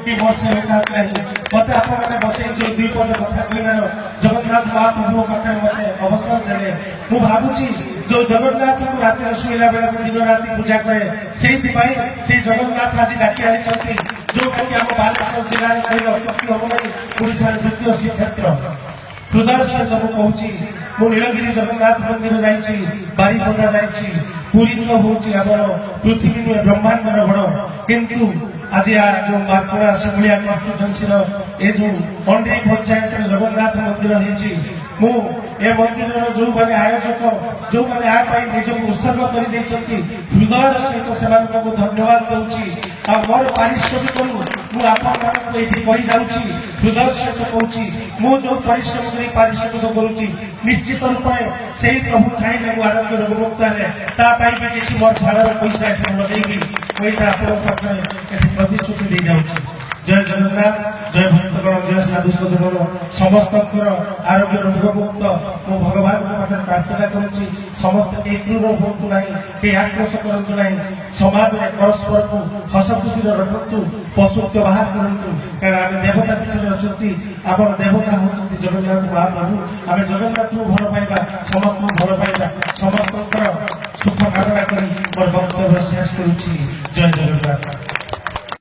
कि मोर से औकात नहीं मत आप मैंने बसे जो दुई पद कथा कहबार जगन्नाथ महाप्रभु पाखे मत अवसर देले मु भाबुची जो जगन्नाथ को रात शुला बेला दिन राति पूजा करे से जगन्नाथ आज डाकी आनी जो कि आम बालेश्वर जिले में कहले अत्युक्ति हम नहीं ओडिशा द्वितीय श्रीक्षेत्र हृदय से सब कहूँ मु नीलगिरी जगन्नाथ मंदिर जाइए बारिपदा जाइए पुरी तो हूँ आम पृथ्वी नुहे ब्रह्मांड बड़ किंतु आज जो मार्कोड़ा से कन्स्टिट्यूएंसी ये जो अंड्री पंचायत जगन्नाथ मंदिर होती मु ए मंदिर जो मैंने आयोजक जो मैंने निजक उत्सर्ग कर हृदय सहित से धन्यवाद दूसरी आ मोर पारिश्रमिक कही जाऊँगी हृदय सहित कहूँ मु जो परिश्रम कर पारिश्रमिक करुच्ची निश्चित रूप से ही प्रभु चाहिए मुझे आरोग्य रोगमुक्त है भी किसी मोर झाड़र पैसा लगे मुझे आप प्रतिश्रुति दे जाऊँगी जय जगन्नाथ जय भक्तगण जय साधु साधुगण समस्त आरोग्य रोगमुक्त मो भगवान पाखे प्रार्थना करुच्ची समस्त क्रूर हूँ ना कहीं आक्रोश करूँ ना समाज में परस्पर को हस खुशी रखु पशु व्यवहार करूँ कारण आम देवता पीठ अच्छा आम देवता होती जगन्नाथ महाप्रभु आम जगन्नाथ को भल पाइबा समस्त भल पाइबा समस्त सुख कामना कर मोर वक्तव्य शेष करुच्ची।